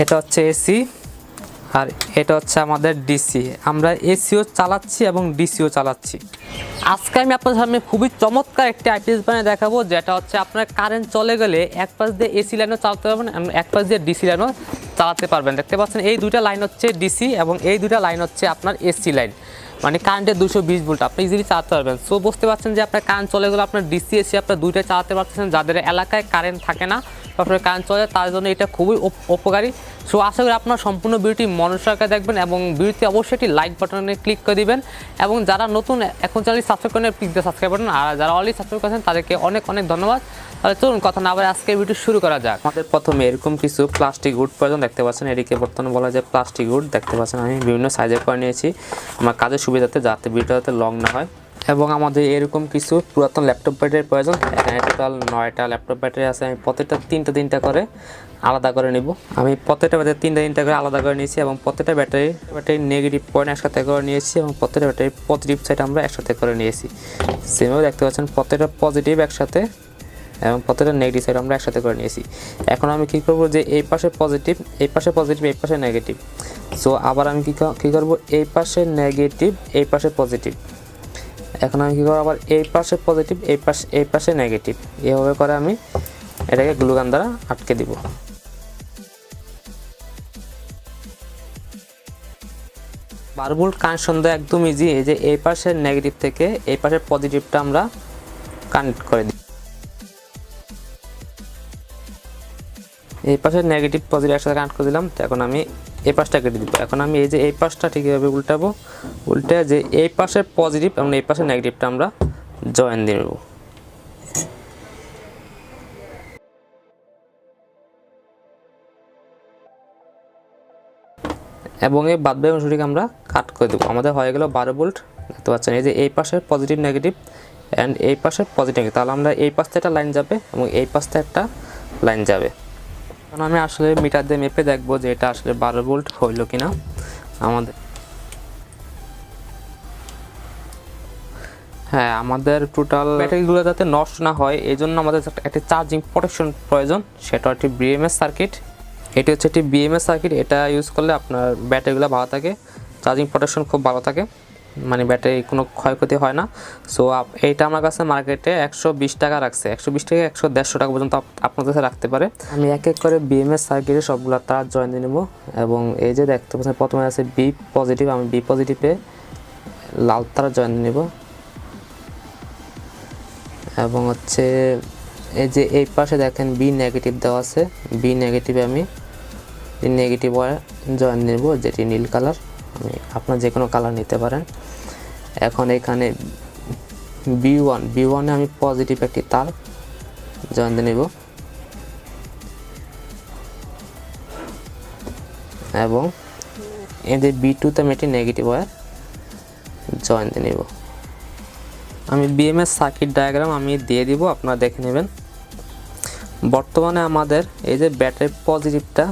এটা হচ্ছে এসি আর এটা হচ্ছে আমাদের ডিসি। আমরা এসিও চালাচ্ছি এবং ডিসিও চালাচ্ছি। আজকে আমি আপনাদের সামনে খুবই চমৎকার একটি আইপিএস বানিয়ে দেখাবো, যেটা হচ্ছে আপনার কারেন্ট চলে গেলে এক পাশ দিয়ে এসি লাইনও চালাতে পারবেন এবং এক পাশ দিয়ে ডিসি লাইনও চালাতে পারবেন। দেখতে পাচ্ছেন এই দুইটা লাইন হচ্ছে ডিসি এবং এই দুইটা লাইন হচ্ছে আপনার এসি লাইন, মানে কারেন্টের 220 ভোল্ট আপনি ইজিলি চালাতে পারবেন। সো বুঝতে পারছেন যে আপনার কারেন্ট চলে গেলে আপনার ডিসি এসি আপনার দুইটাই চালাতে পারতেছেন। যাদের এলাকায় কারেন্ট থাকে না, আপনার কারেন্ট চলে, তার জন্য এটা খুবই উপকারী। সো আশা করি আপনার সম্পূর্ণ ভিডিওটি মনোযোগ দেখবেন এবং ভিডিওতে অবশ্যই একটি লাইক বাটনে ক্লিক করে দিবেন এবং যারা নতুন এখন চ্যানেল সাবস্ক্রাইব করেন প্লিজ সাবস্ক্রাইব করুন, আর যারা অলরেডি সাবস্ক্রাইব করেছেন তাদেরকে অনেক অনেক ধন্যবাদ। তাহলে চলুন কথা না বলে আজকের ভিডিও শুরু করা যাক। আমাদের প্রথমে এরকম কিছু প্লাস্টিক উড প্রয়োজন। দেখতে পাচ্ছেন এদিকে বর্তমানে বলা যায় প্লাস্টিক উড। দেখতে পাচ্ছেন আমি বিভিন্ন সাইজে করে নিয়েছি আমার কাজের সুবিধাতে, যাতে ভিডিওটা যাতে লং না হয়। এবং আমাদের এরকম কিছু পুরাতন ল্যাপটপ ব্যাটারির প্রয়োজন। এখানে টোটাল 9টা ল্যাপটপ ব্যাটারি আছে। আমি প্রত্যেকটা তিনটা করে আলাদা করে নিব। আমি প্রত্যেকটা ব্যাটারি তিনটা করে আলাদা করে নিয়েছি এবং প্রত্যেকটা ব্যাটারি নেগেটিভ পয়েন্ট একসাথে করে নিয়েছি এবং প্রত্যেকটা ব্যাটারি পজিটিভ সাইড আমরা একসাথে করে নিয়েছি। সেমভাবে দেখতে পাচ্ছেন প্রত্যেকটা পজিটিভ একসাথে এবং প্রত্যেকটা নেগেটিভ সাইড আমরা একসাথে করে নিয়েছি। এখন আমি কী করব যে এই পাশে পজিটিভ, এই পাশে পজিটিভ, এই পাশে নেগেটিভ। সো আবার আমি কী করব এই পাশে নেগেটিভ, এই পাশে পজিটিভ। এখন আমি কী করব আবার এই পাশে পজিটিভ, এই পাশে নেগেটিভ, এভাবে করে আমি এটাকে গ্লুগান দ্বারা আটকে দিব। বারবোল্ট কানেকশন দেওয়া একদম ইজি। এই যে এই পাশে নেগেটিভ থেকে এই পাশে পজিটিভটা আমরা কানেক্ট করে দিই। এই পাশে নেগেটিভ পজিটিভ একসাথে কানেক্ট করে দিলাম। তো এখন আমি এই পাশটা কেটে দিব। এখন আমি এই যে এই পাশটা ঠিক এভাবে উল্টাবো, উল্টে যে এই পাশে পজিটিভ এবং এই পাশে নেগেটিভটা আমরা জয়েন দিয়ে নেব। এবং এই বাদবাকি অংশটিকে আমরা কাট করে দেবো। আমাদের হয়ে গেল 12 ভোল্ট। দেখতে পাচ্ছেন এই যে এই পাশে পজিটিভ নেগেটিভ অ্যান্ড এই পাশে পজিটিভ নেগেটিভ, তাহলে আমরা এই পাশে একটা লাইন যাবে এবং এই পাশে একটা লাইন যাবে। এখন আমি আসলে মিটার দিয়ে মেপে দেখবো যে এটা আসলে 12 ভোল্ট হইল কিনা। আমাদের টোটাল ব্যাটারিগুলো যাতে নষ্ট না হয় এই জন্য আমাদের একটা চার্জিং প্রোটেকশন প্রয়োজন, সেটা একটি বিএমএস সার্কিট। এটি হচ্ছে একটি বিএমএস সার্কিট। এটা ইউজ করলে আপনার ব্যাটারিগুলো ভালো থাকে, চার্জিং প্রোটেকশন খুব ভালো থাকে, মানে ব্যাটারি কোনো ক্ষয়ক্ষতি হয় না। সো এইটা আমার কাছে মার্কেটে 120 টাকা রাখছে, 120 থেকে 150 টাকা পর্যন্ত আপনার কাছে রাখতে পারে। আমি এক এক করে বিএমএস সার্কিটে সবগুলো তার জয়েন দিয়ে নেব। এবং এই যে দেখতে পাচ্ছেন প্রথমে আছে বি পজিটিভ, আমি বি পজিটিভে লাল তার জয়েন দিয়ে নেব। এবং হচ্ছে এই যে এই পাশে দেখেন বি নেগেটিভ দেওয়া আছে, বি নেগেটিভে আমি নেগেটিভ ওয়্যার জয়েন নেব, যেটি নীল কালার। আপনার যে কোনো কালার নিতে পারেন। এখন এখানে বি ওয়ানে আমি পজিটিভ একটি তার জয়েন দিয়ে নেব এবং এই যে বি2তে আমি একটি নেগেটিভ ওয়্যার জয়েন দিয়ে নেব। আমি বিএমএস সার্কিট ডায়াগ্রাম আমি দিয়ে দিব, আপনারা দেখে নেবেন। বর্তমানে আমাদের এই যে ব্যাটারি পজিটিভটা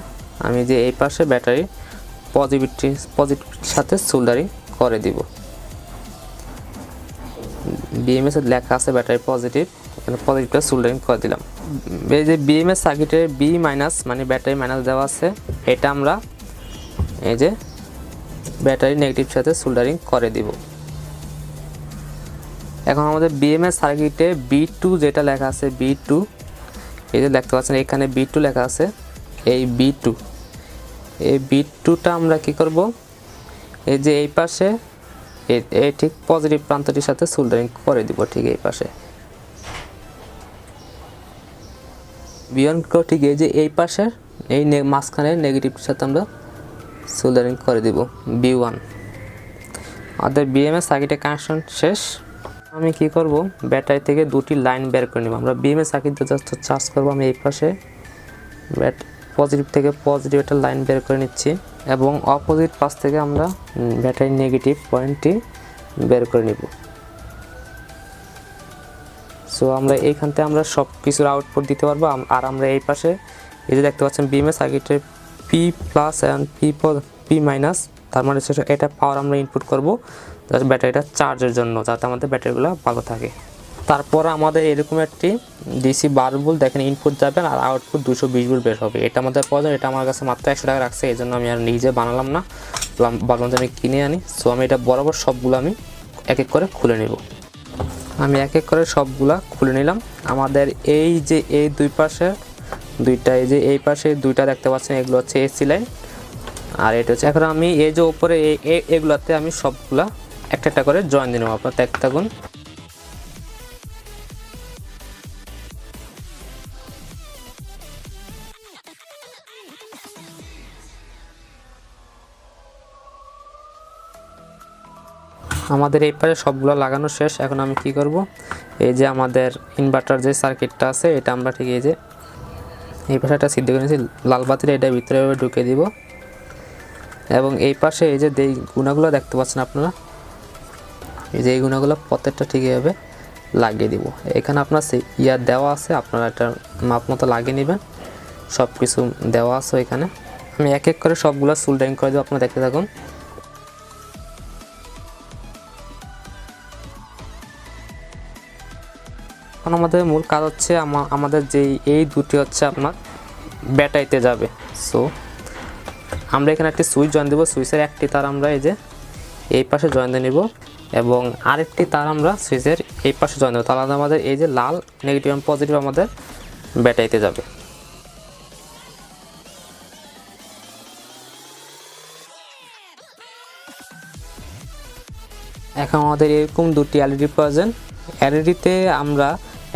আমি যে এই পাশে ব্যাটারি পজিটিভিটির সাথে সোল্ডারিং করে দিব। বিএমএস এর লেখা আছে ব্যাটারি পজিটিভ, এখানে পজিটিভটা সোল্ডারিং করে দিলাম। এই যে বিএমএস সার্কিটের বি মাইনাস মানে ব্যাটারি মাইনাস দেওয়া আছে, এটা আমরা এই যে ব্যাটারি নেগেটিভ সাথে সোল্ডারিং করে দিব। এখন আমাদের বিএমএস সার্কিটে বি2 যেটা লেখা আছে বি2, এই যে দেখতে পাচ্ছেন এখানে বি2 লেখা আছে, এই বি2টা আমরা কি করব এই যে এই পাশে এই ঠিক পজিটিভ প্রান্তটির সাথে সোল্ডারিং করে দিব, ঠিক এই পাশে বিয়নকে ঠিক এই যে এই পাশের এই মাঝখানে নেগেটিভের সাথে আমরা সোল্ডারিং করে দিব বি1। আমাদের বিএমএস সার্কিটের কানেকশন শেষ। আমি কি করব ব্যাটারি থেকে দুটি লাইন বের করে নেব। আমরা বিএমএস সার্কিট জাস্ট চার্জ করব। আমি এই পাশে পজিটিভ থেকে পজিটিভ একটা লাইন বের করে নিচ্ছি এবং অপোজিট পাশ থেকে আমরা ব্যাটারি নেগেটিভ পয়েন্টটি বের করে নিব। সো আমরা এইখান থেকে আমরা সব কিছুর আউটপুট দিতে পারবো। আর আমরা এই পাশে এই যে দেখতে পাচ্ছেন বিএমএস সার্কিটের P plus and P minus, তার মানে এটা পাওয়ার আমরা ইনপুট করব যাতে ব্যাটারিটা চার্জের জন্য, যাতে আমাদের ব্যাটারিগুলো ভালো থাকে। তারপর আমাদের এরকম একটি ডিসি 12 ভোল্ট দেখেন ইনপুট যাবেন আর আউটপুট 220 ভোল্ট বের হবে। এটা আমাদের প্রয়োজন। এটা আমার কাছে মাত্র 100 টাকা রাখছে, এই জন্য আমি আর নিজে বানালাম না, ভাবলাম যে আমি কিনে আনি। সো আমি এটা বরাবর সবগুলো আমি এক এক করে খুলে নেব। আমি এক এক করে সবগুলা খুলে নিলাম। আমাদের এই যে এই দুই পাশে দুইটা, এই যে এই পাশে দুইটা দেখতে পাচ্ছেন, এগুলো হচ্ছে এসি লাইন আর এটা হচ্ছে। এখন আমি এই যে উপরে এগুলাতে আমি সবগুলা একটা একটা করে জয়েন দিয়ে নেব। আপনারা দেখতে থাকুন। আমাদের এই পাশে সবগুলো লাগানো শেষ। এখন আমি কি করব, এই যে আমাদের ইনভার্টার যে সার্কিটটা আছে এটা আমরা ঠিক এই যে এই পাশে একটা সিদ্ধ করে নিয়েছি লাল বাতির, এটা ভিতরে ঢুকে দিব এবং এই পাশে এই যে গুণাগুলো দেখতে পাচ্ছেন আপনারা, এই যে এই গুণাগুলো প্রত্যেকটা ঠিক এইভাবে লাগিয়ে দিব। এখানে আপনার ইয়ার দেওয়া আছে, আপনারা এটা মাপ মতো লাগিয়ে নেবেন। সব কিছু দেওয়া আছে এখানে। আমি এক এক করে সবগুলো সোল্ডারিং করে দেবো, আপনারা দেখতে থাকুন। এখন আমাদের মূল কাজ হচ্ছে আমাদের যে এই দুটি হচ্ছে আপনার ব্যাটারিতে যাবে। সো আমরা এখানে একটি সুইচ জয়েন দেবো। সুইচের একটি তার আমরা এই যে এই পাশে জয়েন দিয়ে নিব এবং আরেকটি তার আমরা সুইচের এই পাশে জয়েন দেবো। তাহলে আমাদের এই যে লাল নেগেটিভ এবং পজিটিভ আমাদের ব্যাটারিতে যাবে। এখন আমাদের এরকম দুটি এলইডি প্রয়োজন। এলইডিতে আমরা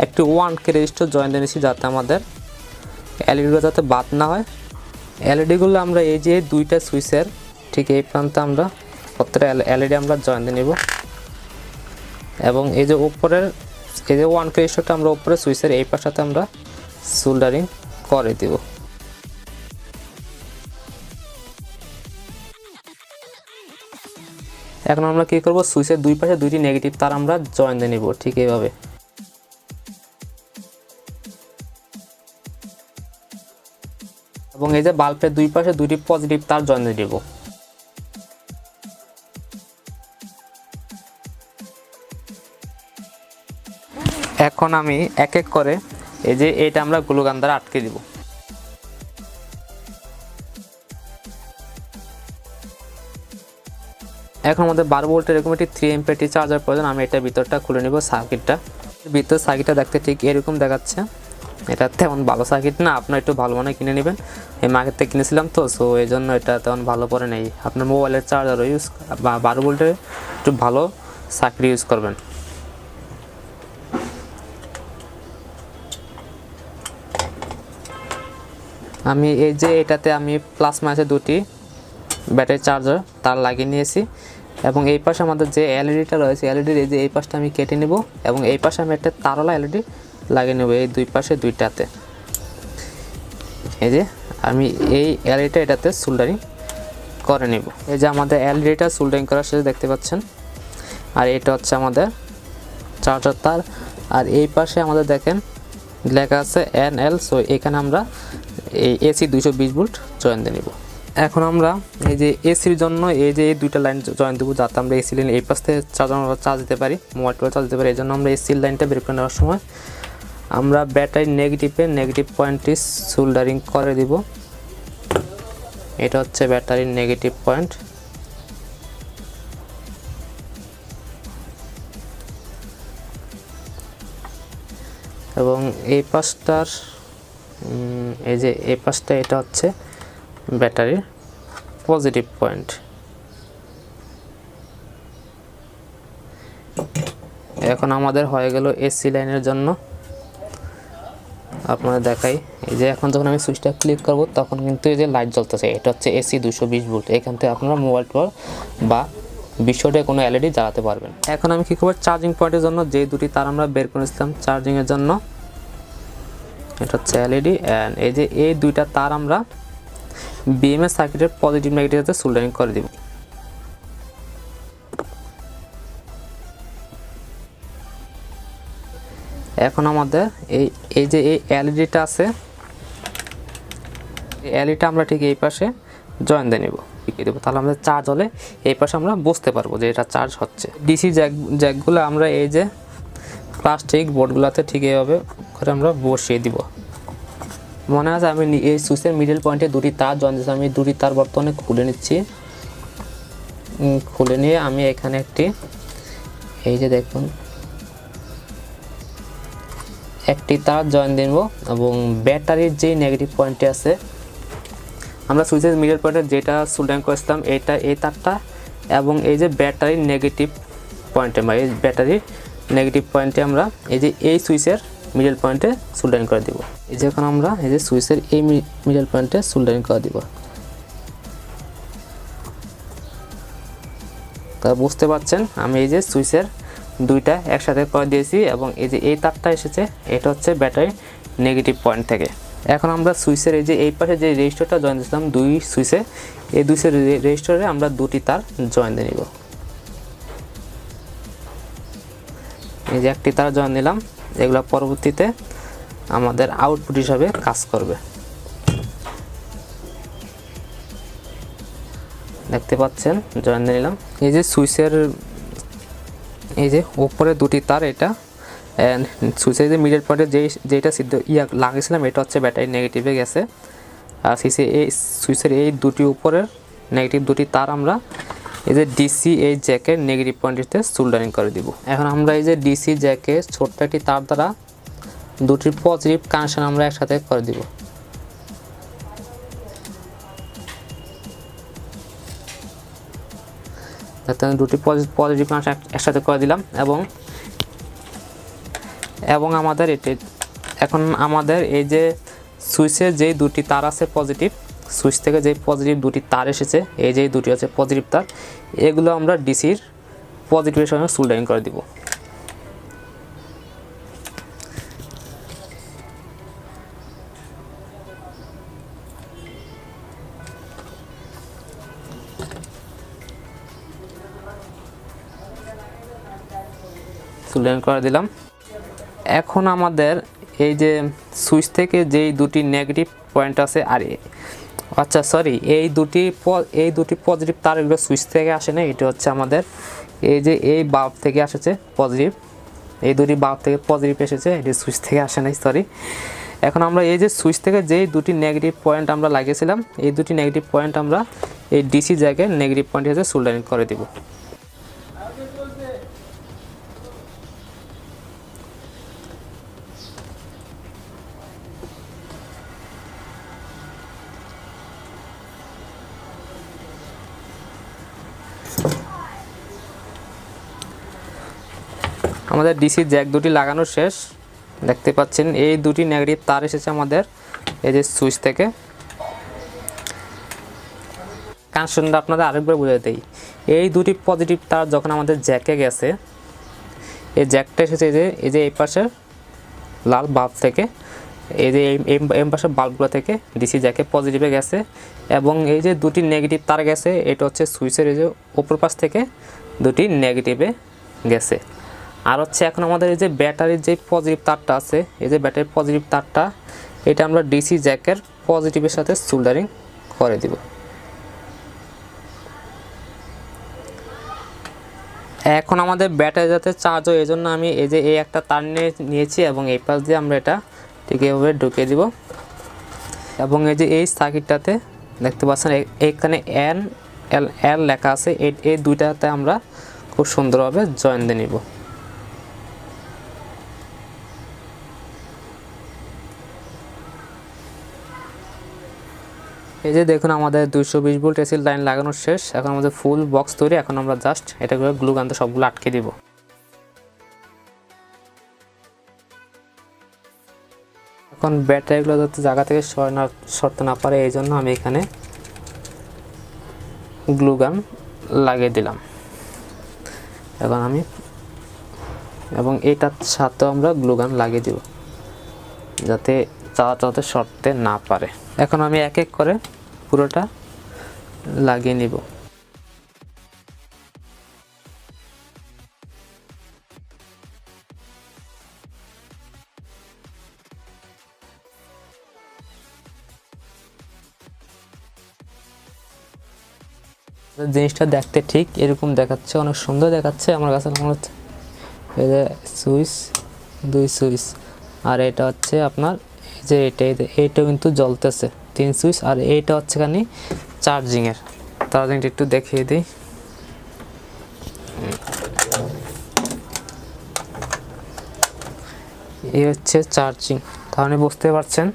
একটি 1K রেজিস্টার জয়েন দিয়ে নিয়েছি, যাতে আমাদের এলইডিগুলো যাতে বাদ না হয়। এলইডিগুলো আমরা এই যে দুইটা সুইচের ঠিক এই প্রান্তে আমরা প্রত্যেকটা এলইডি আমরা জয়েন দিয়ে নিব এবং এই যে উপরের এই যে 1K রেজিস্টারটা আমরা উপরে সুইচের এই পাশটাতে আমরা সোল্ডারিং করে দেব। এখন আমরা কি করব, সুইচের দুই পাশে দুইটি নেগেটিভ তার আমরা জয়েন দিয়ে নিব ঠিক এইভাবে। এবং এই যে বাল্বের দুই পাশে দুইটি পজিটিভ তার জয়েন দিয়ে দেব। এখন আমি এক এক করে এই যে এটা আমরা গ্লুগান দ্বারা আটকে দিব। এখন আমাদের 12 ভোল্টের এরকম একটি 3 এমপিয়ার চার্জার প্রয়োজন। আমি এটা ভিতরটা খুলে নিব। সার্কিটটা দেখতে ঠিক এরকম দেখাচ্ছে। এটা তেমন ভালো সার্কিট না, আপনার একটু ভালো মনে কিনে নেবেন। এই মার্কেট থেকে কিনেছিলাম তো, সো এই জন্য এটা তেমন ভালো পড়ে নেই। আপনার মোবাইলের চার্জারও ইউজ বা 12 ভোল্টের একটু ভালো সার্কিট ইউজ করবেন। আমি এই যে এটাতে আমি প্লাস মাইনাসে দুটি ব্যাটারি চার্জার তার লাগিয়ে নিয়েছি এবং এই পাশে আমাদের যে এলইডিটা রয়েছে এলইডির এই যে এই পাশটা আমি কেটে নেব এবং এই পাশে আমি একটা তারওয়ালা এলইডি লাগিয়ে নেব এই দুই পাশে দুইটাতে। এই যে আমি এই এলইডিটা এটাতে সোল্ডারিং করে নেব। এই যে আমাদের এলইডিটা সোল্ডারিং করার শেষে দেখতে পাচ্ছেন। আর এটা হচ্ছে আমাদের চার্জার তার। আর এই পাশে আমাদের দেখেন লেখা আছে NL। সো এখানে আমরা এই AC 220 ভোল্ট জয়েন দিয়ে নেব। এখন আমরা এই যে এসির জন্য এই যে এই দুইটা লাইন জয়েন দেবো, যাতে আমরা এসি লাইন এই পাশ থেকে চার্জ দিতে পারি, মোবাইলটা চার্জ দিতে পারি। এই জন্য আমরা এসি লাইনটা বের করে নেওয়ার সময় আমরা ব্যাটারির নেগেটিভ পয়েন্টটি সোল্ডারিং করে দিব। এটা হচ্ছে ব্যাটারির নেগেটিভ পয়েন্ট। এবং এই পাশটার এই যে এই পাশটা এটা হচ্ছে ব্যাটারির পজিটিভ পয়েন্ট। এখন আমাদের হয়ে গেল এসি লাইনের জন্য। আপনাদের দেখাই, এই যে এখন যখন আমি সুইচটা ক্লিক করব তখন কিন্তু এই যে লাইট জ্বলতেছে, এটা হচ্ছে AC 220 ভোল্ট। এখান থেকে আপনারা মোবাইল বা বিশ্বটা কোনো এলইডি জ্বালাতে পারবেন। এখন আমি কি করব, চার্জিং পয়েন্টের জন্য যে দুটি তার আমরা বের করেছিলাম চার্জিংয়ের জন্য, এটা হচ্ছে এলইডি অ্যান্ড এই যে এই দুইটা তার আমরা BMS সার্কিটের পজিটিভ নেগেটিভতে সোল্ডারিং করে দিব। এখন আমাদের এই যে এই এলইডিটা আছে, এই এলইডিটা আমরা ঠিক এই পাশে জয়েন দিয়ে নেব, টিকে দেবো। তাহলে আমাদের চার্জ হলে এই পাশে আমরা বুঝতে পারবো যে এটা চার্জ হচ্ছে। ডিসি জ্যাকগুলো আমরা এই যে প্লাস্টিক বোর্ডগুলোতে ঠিক এইভাবে করে আমরা বসিয়ে দিব। মনে আছে আমি এই সুইচের মিডল পয়েন্টে দুটি তার জয়েন দিয়েছি, আমি দুটি তার বর্তমানে খুলে নিচ্ছি। খুলে নিয়ে আমি এখানে একটি এই যে দেখুন একটি তার জয়েন দেব এবং ব্যাটারির যে নেগেটিভ পয়েন্টে আছে আমরা সুইচের মিডল পয়েন্টে যেটা সোল্ডারিং করেছিলাম এটা এই তারটা এবং এই যে ব্যাটারির নেগেটিভ পয়েন্টে বা এই ব্যাটারির নেগেটিভ পয়েন্টে আমরা এই যে এই সুইচের মিডল পয়েন্টে সোল্ডারিং করে দিব। এই যে এখন আমরা এই যে সুইচের এই মিডল পয়েন্টে সোল্ডারিং করে দিব। তা বুঝতে পারছেন আমি এই যে সুইচের দুইটা একসাথে করে দিয়েছি এবং এই যে এই তারটা এসেছে এটা হচ্ছে ব্যাটারির নেগেটিভ পয়েন্ট থেকে। এখন আমরা সুইচের এই যে এই পাশে যে রেজিস্টারটা জয়েন দিয়েছিলাম দুই সুইচে, এই দুই রেজিস্টারে আমরা দুটি তার জয়েন দিয়ে নিব। এই যে একটি তার জয়েন দিলাম, এগুলো পরবর্তীতে আমাদের আউটপুট হিসাবে কাজ করবে। দেখতে পাচ্ছেন জয়েন দিয়ে নিলাম। এই যে সুইচের এই যে উপরে দুটি তার এটা সুইচের যে মিডল পয়েন্টে যেটা সিদ্ধ লাগিয়েছিলাম এটা হচ্ছে ব্যাটারি নেগেটিভে গেছে। আর সুইচের এই দুটি উপরের নেগেটিভ দুটি তার আমরা এই যে ডিসি এই জ্যাকের নেগেটিভ পয়েন্টটিতে সোল্ডারিং করে দিব। এখন আমরা এই যে ডিসি জ্যাকে ছোট্ট একটি তার দ্বারা দুটি পজিটিভ কানেকশন আমরা একসাথে করে দিব। দুটি পজিটিভ কানেকশন একসাথে করে দিলাম এবং আমাদের এখন আমাদের এই যে সুইচের যেই দুটি তার আছে পজিটিভ, সুইচ থেকে যেই পজিটিভ দুটি তার এসেছে এই যে দুটি আছে পজিটিভ তার, এগুলো আমরা ডিসির পজিটিভের সঙ্গে সোল্ডারিং করে দিব। সোল্ডারিং করে দিলাম। এখন আমাদের এই যে সুইচ থেকে যেই দুটি নেগেটিভ পয়েন্ট আছে আর আচ্ছা সরি এই দুটি পজিটিভ তার এগুলো সুইচ থেকে আসে না, এটা হচ্ছে আমাদের এই যে এই বাল্ব থেকে এসেছে পজিটিভ, এই দুটি বাল্ব থেকে পজিটিভ এসেছে, এটি সুইচ থেকে আসে নাই সরি। এখন আমরা এই যে সুইচ থেকে যেই দুটি নেগেটিভ পয়েন্ট আমরা লাগিয়েছিলাম এই দুটি নেগেটিভ পয়েন্ট আমরা এই ডিসি জায়গায় নেগেটিভ পয়েন্ট হিসেবে সোল্ডারিং করে দিব। আমাদের ডিসি জ্যাক দুটি লাগানো শেষ। দেখতে পাচ্ছেন এই দুটি নেগেটিভ তার এসেছে আমাদের এই যে সুইচ থেকে। কানেকশনটা আপনাদের আরেকবার বুঝিয়ে দেই, এই দুটি পজিটিভ তার যখন আমাদের জ্যাকে গেছে এই জ্যাকটা এসেছে এই যে এই পাশের লাল বাল্ব থেকে, এই যে এই পাশের বাল্বগুলো থেকে ডিসি জ্যাকে পজিটিভে গেছে এবং এই যে দুটি নেগেটিভ তার গেছে এটা হচ্ছে সুইচের এই যে উপর পাশ থেকে দুটি নেগেটিভে গেছে। আর হচ্ছে এখন আমাদের এই যে ব্যাটারির যে পজিটিভ তারটা আছে এই যে ব্যাটারির পজিটিভ তারটা এটা আমরা ডিসি জ্যাকের পজিটিভের সাথে সোল্ডারিং করে দিব। এখন আমাদের ব্যাটারি যাতে চার্জ হয় এই জন্য আমি এই যে এই একটা তার নিয়েছি এবং এই পাশ দিয়ে আমরা এটা ঠিক এইভাবে ঢুকিয়ে দিব এবং এই যে এই সার্কিটটাতে দেখতে পাচ্ছেন এখানে এল লেখা আছে, এই দুইটাতে আমরা খুব সুন্দরভাবে জয়েন দিয়ে নিব। এই যে দেখুন আমাদের 220 ভোল্ট এসি লাইন লাগানো শেষ। এখন আমাদের ফুল বক্স তৈরি। এখন আমরা জাস্ট এটা করে গ্লু গান দিয়ে সবগুলো আটকে দিব। এখন ব্যাটারিগুলো যাতে জায়গা থেকে সরতে না পারে এই জন্য আমি এখানে গ্লু গান লাগিয়ে দিলাম। এবং এটার সাথে আমরা গ্লু গান লাগিয়ে দিব যাতে যাতে সরতে না পারে। এখন আমি এক এক করে পুরোটা লাগিয়ে নিব। জিনিসটা দেখতে ঠিক এরকম দেখাচ্ছে, অনেক সুন্দর দেখাচ্ছে আমার কাছে মনে হচ্ছে। এই যে সুইচ দুই সুইচ, আর এটা হচ্ছে আপনার এই যে এইটা কিন্তু জ্বলতেছে 3 সুইচ, আর এইটা হচ্ছে খানি চার্জিংয়ের। চার্জিংটা একটু দেখিয়ে দিই। এই হচ্ছে চার্জিং, তাহলে বুঝতে পারছেন।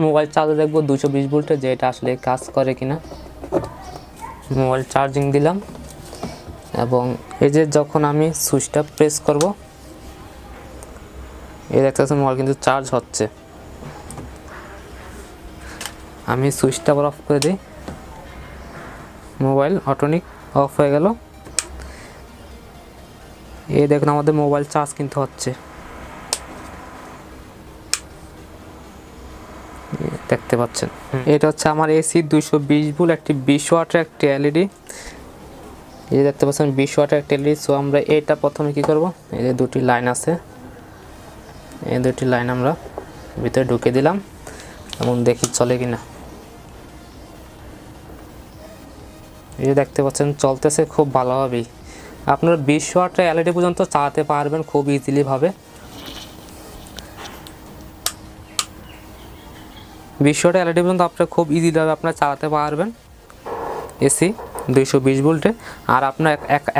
মোবাইল চার্জে দেখবো 220 ভোল্টের, যে এটা আসলে কাজ করে কিনা। মোবাইল চার্জিং দিলাম এবং এই যে যখন আমি সুইচটা প্রেস করব, এই দেখতেছেন মোবাইল কিন্তু চার্জ হচ্ছে। আমি সুইচটা আবার অফ করে দিই, মোবাইল অটোমেটিক অফ হয়ে গেল। এই দেখুন আমাদের মোবাইল চার্জ কিন্তু হচ্ছে, দেখতে পাচ্ছেন। এটা হচ্ছে আমার এসি 220 ভোল্ট, একটি 20 ওয়াটের একটি এলইডি। এই যে দেখতে পাচ্ছেন 20 ওয়াটের একটি এলইডি। সো আমরা এটা প্রথমে কি করব, এই যে দুটি লাইন আছে, এই দুটি লাইন আমরা ভিতরে ঢুকে দিলাম এবং দেখি চলে কিনা। এই যে দেখতে পাচ্ছেন চলতেছে খুব ভালোভাবেই। আপনারা 20 ওয়াটের এলইডি পর্যন্ত চালাতে পারবেন খুব ইজিলি ভাবে। 20 ওয়াটের এলইডি পর্যন্ত আপনারা খুব ইজিলি ভাবে আপনারা চালাতে পারবেন এসি 220 ভোল্টে। আর আপনার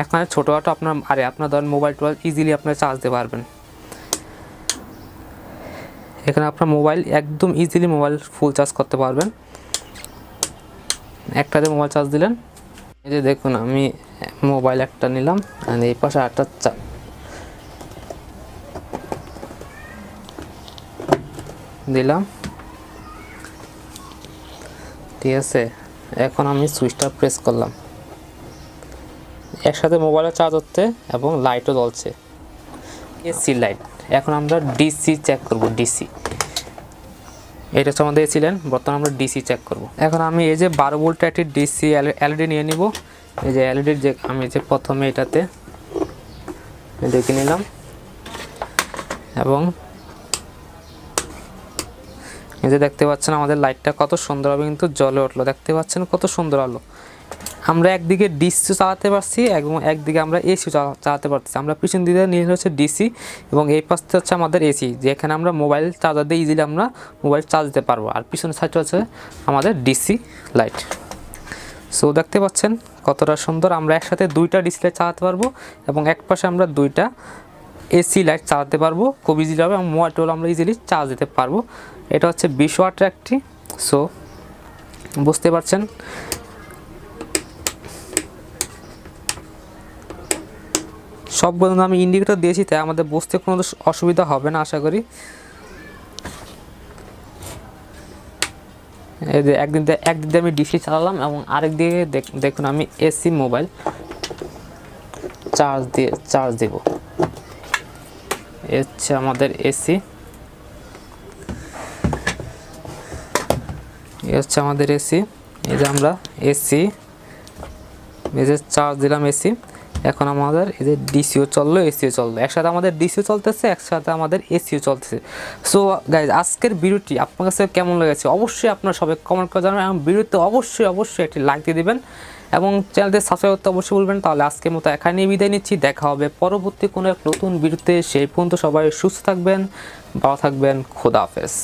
এখানে ছোটোখাটো আপনার ধরেন মোবাইল টোবাইল ইজিলি আপনারা চার্জ দিতে পারবেন। এখানে আপনার মোবাইল একদম ইজিলি মোবাইল ফুল চার্জ করতে পারবেন। একটাতে মোবাইল চার্জ দিলেন, এই যে দেখুন আমি মোবাইল একটা নিলাম, আর এই পাশে একটা দিলাম, ঠিক আছে। এখন আমি সুইচটা প্রেস করলাম, একসাথে মোবাইলে চার্জ হচ্ছে এবং লাইটও জ্বলছে, এসি লাইট। এখন আমরা ডিসি চেক করব, ডিসি। এটা হচ্ছে আমাদের এসি লাইন, বর্তমানে আমরা ডিসি চেক করব। এখন আমি এই যে 12 ভোল্টের একটি ডিসি এলইডি নিয়ে নিব। এই যে এলইডির যে আমি যে প্রথমে এটাতে দেখে নিলাম এবং এই যে দেখতে পাচ্ছেন আমাদের লাইটটা কত সুন্দরভাবে কিন্তু জ্বলে উঠলো, দেখতে পাচ্ছেন কত সুন্দর আলো। আমরা একদিকে ডিসি চালাতে পারছি এবং একদিকে আমরা এসি চালাতে পারছি। আমরা পিছন দিকে নিয়ে হচ্ছে ডিসি এবং এই পাশে হচ্ছে আমাদের এসি, যেখানে আমরা মোবাইল চার্জার দিয়ে ইজিলি আমরা মোবাইল চার্জ দিতে পারবো। আর পিছনের সাইডটা হচ্ছে আমাদের ডিসি লাইট। সো দেখতে পাচ্ছেন কতটা সুন্দর। আমরা একসাথে দুইটা ডিসি লাইট চালাতে পারবো এবং এক পাশে আমরা দুইটা এসি লাইট চালাতে পারবো খুব ইজিলি হবে, এবং মোবাইল টোবাইল আমরা ইজিলি চার্জ দিতে পারবো। এটা হচ্ছে 20 ওয়াটের একটি। সো বুঝতে পারছেন। সব পর্যন্ত আমি ইন্ডিকেটর দিয়েছি, তাই আমাদের বুঝতে কোনো অসুবিধা হবে না আশা করি। এই যে একদিক দিয়ে আমি ডিসি চালালাম এবং আরেক দিকে দেখুন আমি এসি মোবাইল চার্জ দেব। হচ্ছে আমাদের এসি, হচ্ছে আমাদের এসি। এই যে আমরা এসি এই যে চার্জ দিলাম এসি। এখন আমাদের এই যে ডিসিও চললো, এসিও চললো, একসাথে আমাদের ডিসিও চলতেছে, একসাথে আমাদের এসিও চলতেছে। সো গাইজ আজকের ভিডিওটি আপনার কাছে কেমন লেগেছে অবশ্যই আপনারা সবাই কমেন্ট করে জানাবেন, এবং ভিডিওতে অবশ্যই একটি লাইক দিয়ে দেবেন এবং চ্যানেলটি সাবস্ক্রাইব করতে অবশ্যই বলবেন। তাহলে আজকের মতো এখানেই বিদায় নিচ্ছি, দেখা হবে পরবর্তী কোনো এক নতুন ভিডিওতে। সেই পর্যন্ত সবাই সুস্থ থাকবেন, ভালো থাকবেন, খোদা হাফেজ।